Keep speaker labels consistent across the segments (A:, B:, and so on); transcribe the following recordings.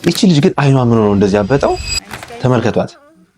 A: እቺ ልጅ ግን አይኗ ምን ሆኖ እንደዚህ ያበጠው? ተመልከቷት።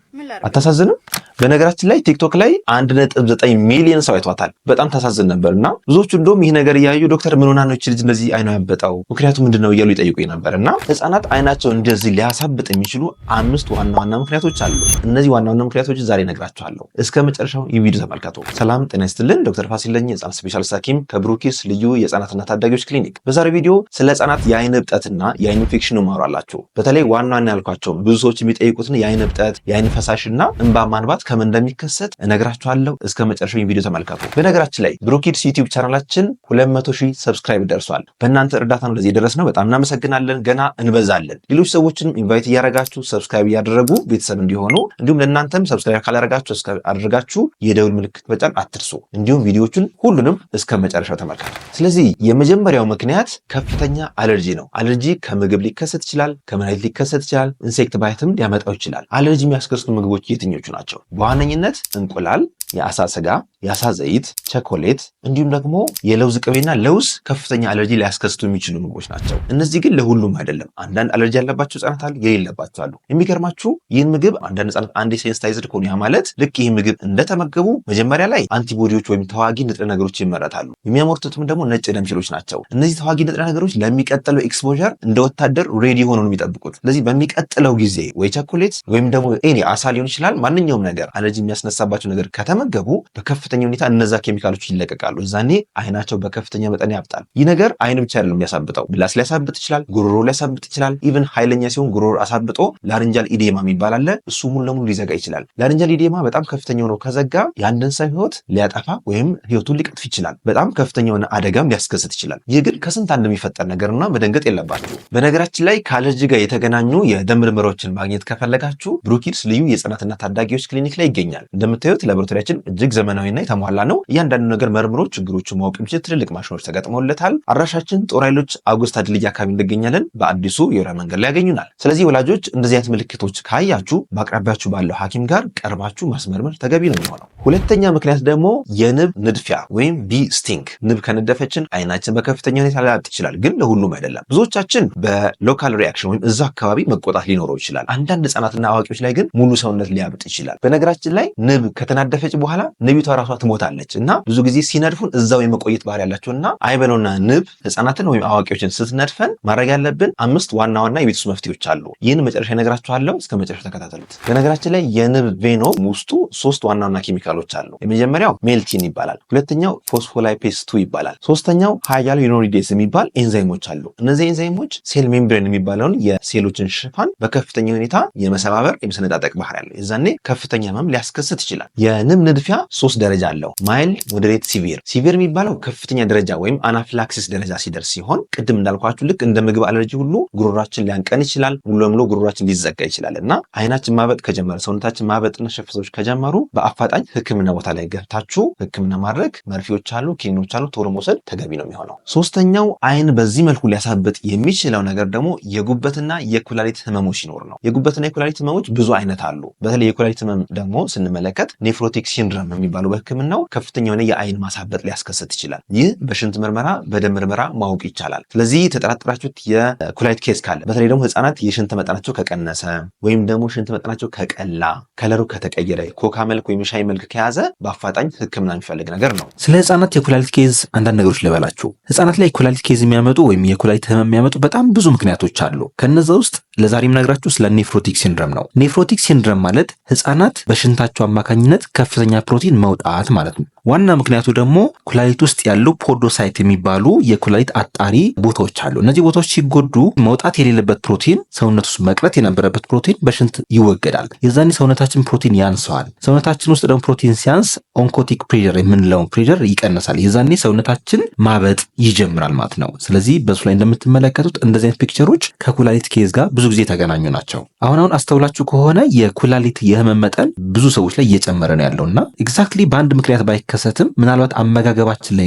A: አታሳዝንም? በነገራችን ላይ ቲክቶክ ላይ 1.9 ሚሊዮን ሰው አይቷታል። በጣም ታሳዝን ነበርና ብዙዎቹ እንደውም ይህ ነገር እያዩ ዶክተር ምን ሆና ነው እቺ ልጅ እንደዚህ አይኗ ያበጣው ምክንያቱ ምንድነው እያሉ ይጠይቁኝ ነበርና ህፃናት አይናቸው እንደዚህ ሊያሳብጥ የሚችሉ 5 ዋና ምክንያቶች አሉ። እነዚህ ዋና ምክንያቶች ዛሬ እነግራችኋለሁ። እስከ መጨረሻው ይህ ቪዲዮ ተመልከቱ። ሰላም ጤና ይስጥልን። ዶክተር ፋሲል ነኝ፣ የህፃናት ስፔሻሊስት ሐኪም ከብሩኪስ ልዩ የህፃናትና ታዳጊዎች ክሊኒክ። በዛሬው ቪዲዮ ስለ ህፃናት የአይን እብጠትና የአይን ኢንፌክሽን ማውራላችሁ። በተለይ ዋና ያልኳቸው ብዙ ሰዎች የሚጠይቁትን የአይን እብጠት፣ የአይን ፈሳሽና እንባ ማንባት ከምን እንደሚከሰት እነግራችኋለሁ። እስከ መጨረሻው ቪዲዮ ተመልከቱ። በነገራችን ላይ ብሩኪድስ ዩቲዩብ ቻናላችን 200,000 ሰብስክራይብ ደርሷል። በእናንተ እርዳታ ነው ለዚህ የደረስነው። በጣም እናመሰግናለን። ገና እንበዛለን። ሌሎች ሰዎችን ኢንቫይት እያደረጋችሁ ሰብስክራይብ እያደረጉ ቤተሰብ እንዲሆኑ፣ እንዲሁም ለእናንተም ሰብስክራይብ ካላደረጋችሁ ሰብስክራይብ አድርጋችሁ የደውል ምልክት መጫን አትርሱ። እንዲሁም ቪዲዮዎቹን ሁሉንም እስከ መጨረሻው ተመልከቱ። ስለዚህ የመጀመሪያው ምክንያት ከፍተኛ አለርጂ ነው። አለርጂ ከምግብ ሊከሰት ይችላል፣ ከመድኃኒት ሊከሰት ይችላል፣ ኢንሴክት ባይትም ሊያመጣው ይችላል። አለርጂ የሚያስከስቱ ምግቦች የትኞቹ ናቸው? በዋነኝነት እንቁላል፣ የአሳ ስጋ፣ የአሳ ዘይት፣ ቸኮሌት እንዲሁም ደግሞ የለውዝ ቅቤና ለውዝ ከፍተኛ አለርጂ ሊያስከስቱ የሚችሉ ምግቦች ናቸው። እነዚህ ግን ለሁሉም አይደለም። አንዳንድ አለርጂ ያለባቸው ህጻናት አሉ፣ የሌለባቸው አሉ። የሚገርማችሁ ይህን ምግብ አንዳንድ ህጻናት አንዴ ሴንሲታይዝድ ከሆኑ ያ ማለት ልክ ይህ ምግብ እንደተመገቡ መጀመሪያ ላይ አንቲቦዲዎች ወይም ተዋጊ ንጥረ ነገሮች ይመረታሉ። የሚያመርቱትም ደግሞ ነጭ ደም ሴሎች ናቸው። እነዚህ ተዋጊ ንጥረ ነገሮች ለሚቀጥለው ኤክስፖዠር እንደ ወታደር ሬዲ ሆነው ነው የሚጠብቁት። ስለዚህ በሚቀጥለው ጊዜ ወይ ቸኮሌት ወይም ደግሞ አሳ ሊሆን ይችላል፣ ማንኛውም ነገር አለርጂ የሚያስነሳባቸው ነገር ከተመገቡ በከፍተኛ ሁኔታ እነዛ ኬሚካሎች ይለቀቃሉ። እዛኔ አይናቸው በከፍተኛ መጠን ያብጣል። ይህ ነገር አይን ብቻ አይደለም የሚያሳብጠው፣ ምላስ ሊያሳብጥ ይችላል፣ ጉሮሮ ሊያሳብጥ ይችላል። ኢቭን ኃይለኛ ሲሆን ጉሮሮ አሳብጦ ላሪንጃል ኢዴማ የሚባል አለ። እሱ ሙሉ ለሙሉ ሊዘጋ ይችላል። ላሪንጃል ኢዴማ በጣም ከፍተኛ ሆኖ ከዘጋ የአንድን ሰው ህይወት ሊያጠፋ ወይም ህይወቱን ሊቀጥፍ ይችላል። በጣም ከፍተኛ የሆነ አደጋም ሊያስከስት ይችላል። ይህ ግን ከስንት አንድ የሚፈጠር ነገርና መደንገጥ የለባችሁ። በነገራችን ላይ ከአለርጂ ጋር የተገናኙ የደም ምርመራዎችን ማግኘት ከፈለጋችሁ ብሩኪድስ ልዩ የህፃናትና ታዳጊዎች ክሊኒክ ላይ ይገኛል። እንደምታዩት ላቦራቶሪያችን እጅግ ዘመናዊና የተሟላ ነው። እያንዳንዱ ነገር መርምሮ ችግሮቹን ማወቅ የሚችል ትልልቅ ማሽኖች ተገጥመውለታል። አድራሻችን ጦር ኃይሎች አውግስታ ድልድይ አካባቢ እንገኛለን። በአዲሱ የወራ መንገድ ላይ ያገኙናል። ስለዚህ ወላጆች እንደዚህ አይነት ምልክቶች ካያችሁ በአቅራቢያችሁ ባለው ሐኪም ጋር ቀርባችሁ ማስመርመር ተገቢ ነው የሚሆነው። ሁለተኛ ምክንያት ደግሞ የንብ ንድፊያ ወይም ቢ ስቲንግ። ንብ ከነደፈችን አይናችን በከፍተኛ ሁኔታ ሊያብጥ ይችላል፣ ግን ለሁሉም አይደለም። ብዙዎቻችን በሎካል ሪአክሽን ወይም እዛ አካባቢ መቆጣት ሊኖረው ይችላል። አንዳንድ ህጻናትና አዋቂዎች ላይ ግን ሙሉ ሰውነት ሊያብጥ ይችላል። በነገራችን ላይ ንብ ከተናደፈች በኋላ ንቢቷ ራሷ ትሞታለች እና ብዙ ጊዜ ሲነድፉን እዛው የመቆየት ባህሪ ያላቸውና አይበለውና ንብ ህፃናትን ወይም አዋቂዎችን ስትነድፈን ማድረግ ያለብን 5 ዋና የቤት ውስጥ መፍትሄዎች አሉ። ይህን መጨረሻ እነግራችኋለሁ። እስከ መጨረሻ ተከታተሉት። በነገራችን ላይ የንብ ቬኖም ውስጡ 3 ዋና ኬሚካሎች አሉ። የመጀመሪያው ሜልቲን ይባላል። ሁለተኛው ፎስፎላይፔስ 2 ይባላል። ሶስተኛው ሃያሉሮኒዴስ የሚባል ኤንዛይሞች አሉ። እነዚህ ኤንዛይሞች ሴል ሜምብሬን የሚባለውን የሴሎችን ሽፋን በከፍተኛ ሁኔታ የመሰባበር የመሰነጣጠቅ ባህሪ ያለው የዛኔ ከፍተኛ ህመም ሊያስከስት ይችላል። የንብ ንድፊያ 3 ደረጃ አለው። ማይልድ፣ ሞዴሬት፣ ሲቪር የሚባለው ከፍተኛ ደረጃ ወይም አናፍላክሲስ ደረጃ ሲደርስ ሲሆን ቅድም እንዳልኳችሁ ልክ እንደ ምግብ አለርጂ ሁሉ ጉሮሯችን ሊያንቀን ይችላል። ሙሉ ለሙሉ ጉሮሯችን ሊዘጋ ይችላል እና አይናችን ማበጥ ከጀመረ ሰውነታችን ማበጥና ሸፍቶች ከጀመሩ በአፋጣኝ ህክምና ቦታ ላይ ገብታችሁ ህክምና ማድረግ መርፌዎች አሉ፣ ኪኒኖች አሉ፣ ቶሎ መውሰድ ተገቢ ነው የሚሆነው። ሶስተኛው አይን በዚህ መልኩ ሊያሳብጥ የሚችለው ነገር ደግሞ የጉበትና የኩላሊት ህመሞች ሲኖር ነው። የጉበትና የኩላሊት ህመሞች ብዙ አይነት አሉ። በተለይ የኩላሊት ህመም ደግሞ ስንመለከት ኔፍሮቲክ ሲንድረም የሚባለው በህክምናው ከፍተኛ የሆነ የአይን ማሳበጥ ሊያስከስት ይችላል። ይህ በሽንት ምርመራ በደም ምርመራ ማወቅ ይቻላል። ስለዚህ የተጠራጠራችሁት የኩላሊት ኬዝ ካለ በተለይ ደግሞ ህፃናት የሽንት መጠናቸው ከቀነሰ ወይም ደግሞ ሽንት መጠናቸው ከቀላ፣ ከለሩ ከተቀየረ፣ ኮካ መልክ ወይም ሻይ መልክ ከያዘ በአፋጣኝ ህክምና የሚፈልግ ነገር ነው። ስለ ህፃናት የኩላሊት ኬዝ አንዳንድ ነገሮች ልበላችሁ። ህፃናት ላይ የኩላሊት ኬዝ የሚያመጡ ወይም የኩላሊት ህመም የሚያመጡ በጣም ብዙ ምክንያቶች አሉ። ከነዛ ውስጥ ለዛሬ የምነግራችሁ ስለ ኔፍሮቲክ ሲንድረም ነው። ኔፍሮቲክ ሲንድረም ማለት ህፃናት በሽንታቸው አማካኝነት ከፍተኛ ፕሮቲን መውጣት ማለት ነው። ዋና ምክንያቱ ደግሞ ኩላሊት ውስጥ ያሉ ፖዶሳይት የሚባሉ የኩላሊት አጣሪ ቦታዎች አሉ። እነዚህ ቦታዎች ሲጎዱ መውጣት የሌለበት ፕሮቲን ሰውነት ውስጥ መቅረት የነበረበት ፕሮቲን በሽንት ይወገዳል። የዛኔ ሰውነታችን ፕሮቲን ያንሰዋል። ሰውነታችን ውስጥ ደግሞ ፕሮቲን ሲያንስ ኦንኮቲክ ፕሬሸር የምንለውን ፕሬሸር ይቀንሳል። የዛኔ ሰውነታችን ማበጥ ይጀምራል ማለት ነው። ስለዚህ በሱ ላይ እንደምትመለከቱት እንደዚህ አይነት ፒክቸሮች ከኩላሊት ኬዝ ጋር ብዙ ጊዜ የተገናኙ ናቸው። አሁን አስተውላችሁ ከሆነ የኩላሊት የህመም መጠን ብዙ ሰዎች ላይ እየጨመረ ነው ያለውና ኤግዛክትሊ በአንድ ምክንያት
B: መከሰትም ምናልባት አመጋገባችን ላይ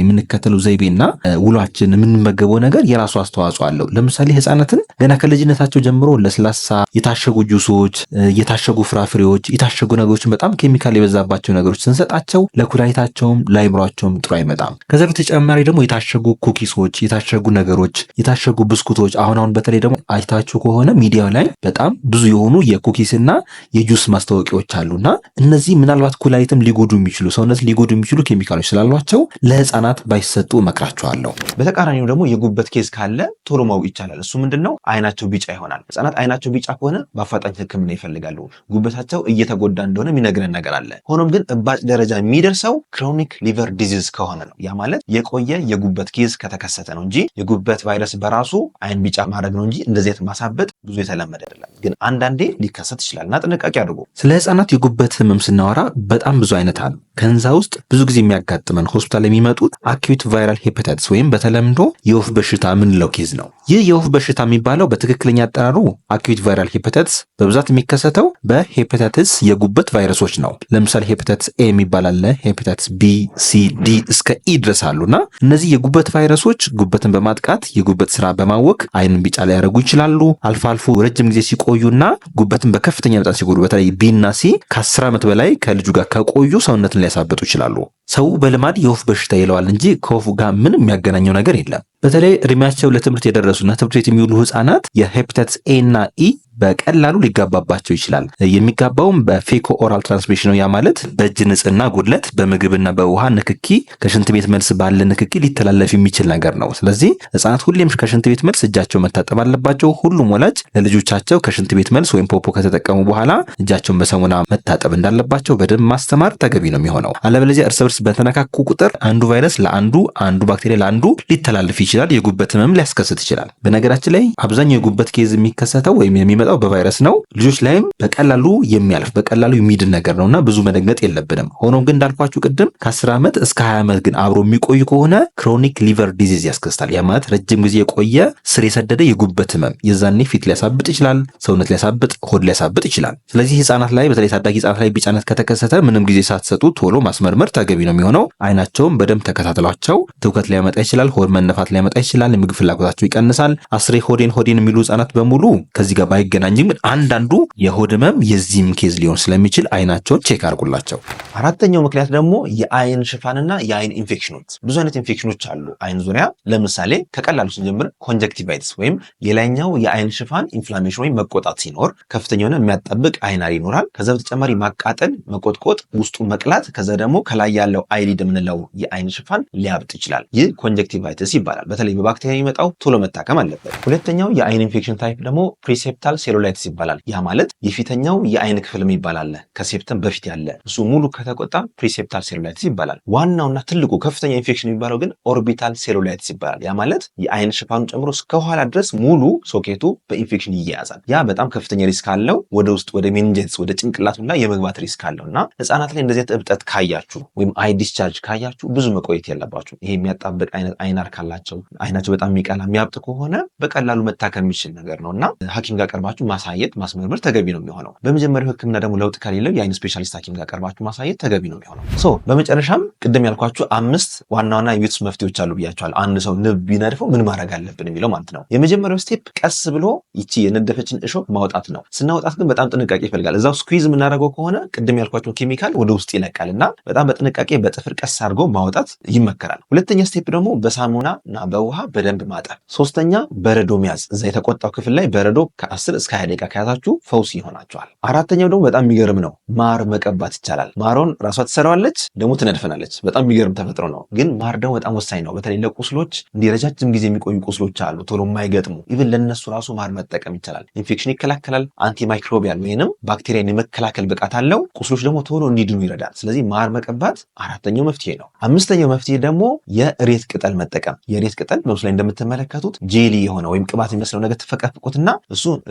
B: የምንከተለው ዘይቤና ውሏችን የምንመገበው ነገር የራሱ አስተዋጽኦ አለው። ለምሳሌ ህፃናትን ገና ከልጅነታቸው ጀምሮ ለስላሳ፣ የታሸጉ ጁሶች፣ የታሸጉ ፍራፍሬዎች፣ የታሸጉ ነገሮችን በጣም ኬሚካል የበዛባቸው ነገሮች ስንሰጣቸው ለኩላሊታቸውም ለአይምሯቸውም ጥሩ አይመጣም። ከዛ በተጨማሪ ደግሞ የታሸጉ ኩኪሶች፣ የታሸጉ ነገሮች፣ የታሸጉ ብስኩቶች አሁን በተለይ ደግሞ አይታችሁ ከሆነ ሚዲያው ላይ በጣም ብዙ የሆኑ የኩኪስና የጁስ ማስታወቂያዎች አሉና እነዚህ ምናልባት ኩላሊትም ሊጎዱ የሚችሉ ሰውነት ሊጎዱ የሚችሉ ኬሚካሎች ስላሏቸው ለህፃናት ባይሰጡ እመክራቸዋለሁ።
A: በተቃራኒው ደግሞ የጉበት ኬዝ ካለ ቶሎ ማወቅ ይቻላል። እሱ ምንድነው? አይናቸው ቢጫ ይሆናል። ህፃናት አይናቸው ቢጫ ከሆነ በአፋጣኝ ህክምና ይፈልጋሉ። ጉበታቸው እየተጎዳ እንደሆነ የሚነግረን ነገር አለ። ሆኖም ግን እባጭ ደረጃ የሚደርሰው ክሮኒክ ሊቨር ዲዚዝ ከሆነ ነው። ያ ማለት የቆየ የጉበት ኬዝ ከተከሰተ ነው እንጂ የጉበት ቫይረስ በራሱ አይን ቢጫ ማድረግ ነው እንጂ እንደዚህ ማሳበጥ ብዙ የተለመደ አይደለም። ግን አንዳንዴ ሊከሰት ይችላልና ጥንቃቄ አድርጉ።
B: ስለ ህፃናት የጉበት ህመም ስናወራ በጣም ብዙ አይነት አሉ። ከዛ ውስጥ ብዙ ጊዜ የሚያጋጥመን ሆስፒታል የሚመጡት አኪዩት ቫይራል ሄፓታይተስ ወይም በተለምዶ የወፍ በሽታ ምንለው ኬዝ ነው። ይህ የወፍ በሽታ የሚባለው በትክክለኛ አጠራሩ አኪዩት ቫይራል ሄፓታይተስ በብዛት የሚከሰተው በሄፓታይተስ የጉበት ቫይረሶች ነው። ለምሳሌ ሄፓታይተስ ኤ የሚባል አለ፣ ሄፓታይተስ ቢ፣ ሲ፣ ዲ እስከ ኢ ድረስ አሉና እነዚህ የጉበት ቫይረሶች ጉበትን በማጥቃት የጉበት ስራ በማወክ አይንን ቢጫ ላይ ያደርጉ ይችላሉ። አልፎ አልፎ ረጅም ጊዜ ሲቆዩና ጉበትን በከፍተኛ መጠን ሲጎዱ በተለይ ቢ እና ሲ ከ10 ዓመት በላይ ከልጁ ጋር ከቆዩ ሰውነትን ሊያሳብጡ ይችላሉ። ሰው በልማድ የወፍ በሽታ ይለዋል እንጂ ከወፉ ጋር ምንም የሚያገናኘው ነገር የለም። በተለይ እድሜያቸው ለትምህርት የደረሱና ትምህርት ቤት የሚውሉ ህፃናት የሄፓታይተስ ኤ እና ኢ በቀላሉ ሊጋባባቸው ይችላል። የሚጋባውም በፌኮ ኦራል ትራንስሚሽን ነው። ያ ማለት በእጅ ንጽህና ጉድለት፣ በምግብና በውሃ ንክኪ፣ ከሽንት ቤት መልስ ባለ ንክኪ ሊተላለፍ የሚችል ነገር ነው። ስለዚህ ህፃናት ሁሌም ከሽንት ቤት መልስ እጃቸው መታጠብ አለባቸው። ሁሉም ወላጅ ለልጆቻቸው ከሽንት ቤት መልስ ወይም ፖፖ ከተጠቀሙ በኋላ እጃቸውን በሳሙና መታጠብ እንዳለባቸው በደንብ ማስተማር ተገቢ ነው የሚሆነው። አለበለዚያ እርስ በርስ በተነካኩ ቁጥር አንዱ ቫይረስ ለአንዱ፣ አንዱ ባክቴሪያ ለአንዱ ሊተላለፍ ይችላል። የጉበት ህመም ሊያስከስት ይችላል። በነገራችን ላይ አብዛኛው የጉበት ኬዝ የሚከሰተው ወይም የሚመጣው በቫይረስ ነው። ልጆች ላይም በቀላሉ የሚያልፍ በቀላሉ የሚድን ነገር ነውና ብዙ መደንገጥ የለብንም። ሆኖም ግን እንዳልኳችሁ ቅድም ከ10 ዓመት እስከ 20 ዓመት ግን አብሮ የሚቆይ ከሆነ ክሮኒክ ሊቨር ዲዚዝ ያስከስታል። ያ ማለት ረጅም ጊዜ የቆየ ስር የሰደደ የጉበት ህመም የዛኔ ፊት ሊያሳብጥ ይችላል፣ ሰውነት ሊያሳብጥ፣ ሆድ ሊያሳብጥ ይችላል። ስለዚህ ህፃናት ላይ በተለይ ታዳጊ ህፃናት ላይ ቢጫነት ከተከሰተ ምንም ጊዜ ሳትሰጡ ቶሎ ማስመርመር ተገቢ ነው የሚሆነው። አይናቸውም በደንብ ተከታተሏቸው። ትውከት ሊያመጣ ይችላል፣ ሆድ መነፋት ሊያመጣ ይችላል፣ የምግብ ፍላጎታቸው ይቀንሳል። አስሬ ሆዴን የሚሉ ህፃናት በሙሉ ከዚህ ጋር ባይገናኝም አንዳንዱ የሆድ ህመም የዚህም ኬዝ ሊሆን ስለሚችል አይናቸውን ቼክ አድርጉላቸው።
A: አራተኛው ምክንያት ደግሞ የአይን ሽፋንና የአይን ኢንፌክሽኖች። ብዙ አይነት ኢንፌክሽኖች አሉ አይን ዙሪያ። ለምሳሌ ከቀላሉ ስንጀምር ኮንጀክቲቫይትስ ወይም የላይኛው የአይን ሽፋን ኢንፍላሜሽን ወይም መቆጣት ሲኖር ከፍተኛ የሆነ የሚያጣብቅ አይናር ይኖራል። ከዛ በተጨማሪ ማቃጠል፣ መቆጥቆጥ፣ ውስጡ መቅላት፣ ከዛ ደግሞ ከላይ ያለው አይሊድ የምንለው የአይን ሽፋን ሊያብጥ ይችላል። ይህ ኮንጀክቲቫይትስ ይባላል። በተለይ በባክቴሪያ የሚመጣው ቶሎ መታከም አለበት። ሁለተኛው የአይን ኢንፌክሽን ታይፕ ደግሞ ፕሪሴፕታል ሴሉላይትስ ይባላል። ያ ማለት የፊተኛው የአይን ክፍል የሚባል አለ ከሴፕተም በፊት ያለ እሱ ሙሉ ከተቆጣ ፕሪሴፕታል ሴሉላይትስ ይባላል። ዋናውና ትልቁ ከፍተኛ ኢንፌክሽን የሚባለው ግን ኦርቢታል ሴሉላይትስ ይባላል። ያ ማለት የአይን ሽፋኑ ጨምሮ እስከኋላ ድረስ ሙሉ ሶኬቱ በኢንፌክሽን ይያያዛል። ያ በጣም ከፍተኛ ሪስክ አለው። ወደ ውስጥ ወደ ሜኒንጀትስ ወደ ጭንቅላቱና የመግባት ሪስክ አለው እና ህፃናት ላይ እንደዚህ እብጠት ካያችሁ ወይም አይ ዲስቻርጅ ካያችሁ ብዙ መቆየት የለባችሁ። ይሄ የሚያጣብቅ አይነት አይናር ካላቸው አይናቸው በጣም የሚቀላ የሚያብጥ ከሆነ በቀላሉ መታከም የሚችል ነገር ነው እና ሐኪም ጋር ቀርባችሁ ማሳየት ማስመርመር ተገቢ ነው የሚሆነው። በመጀመሪያው ህክምና ደግሞ ለውጥ ከሌለው የአይን ስፔሻሊስት ሐኪም ጋር ቀርባችሁ ማሳየት ተገቢ ነው የሚሆነው። በመጨረሻም ቅድም ያልኳችሁ 5 ዋና ዋና የቤት ውስጥ መፍትሄዎች አሉ ብያቸዋል። አንድ ሰው ንብ ቢነድፈው ምን ማድረግ አለብን የሚለው ማለት ነው። የመጀመሪያው ስቴፕ ቀስ ብሎ ይቺ የነደፈችን እሾህ ማውጣት ነው። ስናወጣት ግን በጣም ጥንቃቄ ይፈልጋል። እዛው ስኩዊዝ የምናደርገው ከሆነ ቅድም ያልኳቸው ኬሚካል ወደ ውስጥ ይለቃል እና በጣም በጥንቃቄ በጥፍር ቀስ አድርጎ ማውጣት ይመከራል። ሁለተኛ ስቴፕ ደግሞ በሳሙና እና በውሃ በደንብ ማጠብ። ሶስተኛ በረዶ መያዝ። እዛ የተቆጣው ክፍል ላይ በረዶ ከ10 እስከ 20 ደቂቃ ከያዛችሁ ፈውስ ይሆናቸዋል። አራተኛው ደግሞ በጣም የሚገርም ነው። ማር መቀባት ይቻላል። ማሮን ራሷ ትሰራዋለች ደግሞ ትነድፈናለች። በጣም የሚገርም ተፈጥሮ ነው። ግን ማር ደግሞ በጣም ወሳኝ ነው። በተለይ ለቁስሎች እንዲህ ረጃጅም ጊዜ የሚቆዩ ቁስሎች አሉ ቶሎ የማይገጥሙ ኢቭን ለነሱ ራሱ ማር መጠቀም ይቻላል። ኢንፌክሽን ይከላከላል። አንቲማይክሮቢያል ወይንም ባክቴሪያን የመከላከል ብቃት አለው። ቁስሎች ደግሞ ቶሎ እንዲድኑ ይረዳል። ስለዚህ ማር መቀባት አራተኛው መፍትሄ ነው። አምስተኛው መፍትሄ ደግሞ የእሬት ቅጠል መጠቀም። የእሬት ቅጠል በምስሉ ላይ እንደምትመለከቱት ጄሊ የሆነ ወይም ቅባት የሚመስለው ነገር ትፈቀፍቁትና እሱ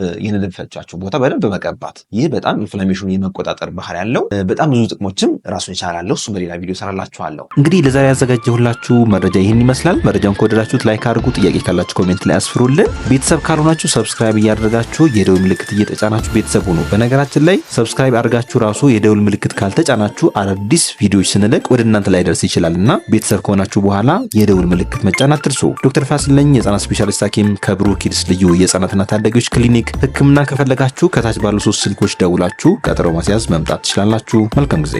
A: የነደፈቻችሁ ቦታ በደንብ መቀባት። ይህ በጣም ኢንፍላሜሽኑን የመቆጣጠር ባህሪ ያለው በጣም ብዙ ጥቅሞችም ራሱን ይቻላል። እሱ በሌላ ቪዲዮ ሰራላችኋለሁ።
B: እንግዲህ ለዛሬ ያዘጋጀሁላችሁ መረጃ ይህን ይመስላል። መረጃውን ከወደዳችሁት ላይክ አድርጉ። ጥያቄ ካላችሁ ኮሜንት ላይ አስፍሩልን። ቤተሰብ ካልሆናችሁ ሰብስክራይብ እያደረጋችሁ የደውል ምልክት እየተጫናችሁ ቤተሰብ ሁኑ። በነገራችን ላይ ሰብስክራይብ አድርጋችሁ ራሱ የደውል ምልክት ካልተጫናችሁ አዳዲስ ቪዲዮዎች ስንለቅ ወደ እናንተ ላይ ደርስ ይችላልና ቤተሰብ ከሆናችሁ በኋላ የደውል ምልክት መጫን አትርሱ። ዶክተር ፋሲል ነኝ፣ የህፃናት ስፔሻሊስት ሐኪም ከብሩክ ኪድስ ልዩ የህፃናትና ታዳጊዎች ክሊኒክ። ህክምና ከፈለጋችሁ ከታች ባሉ 3 ስልኮች ደውላችሁ ቀጠሮ ማስያዝ መምጣት ትችላላችሁ። መልካም ጊዜ።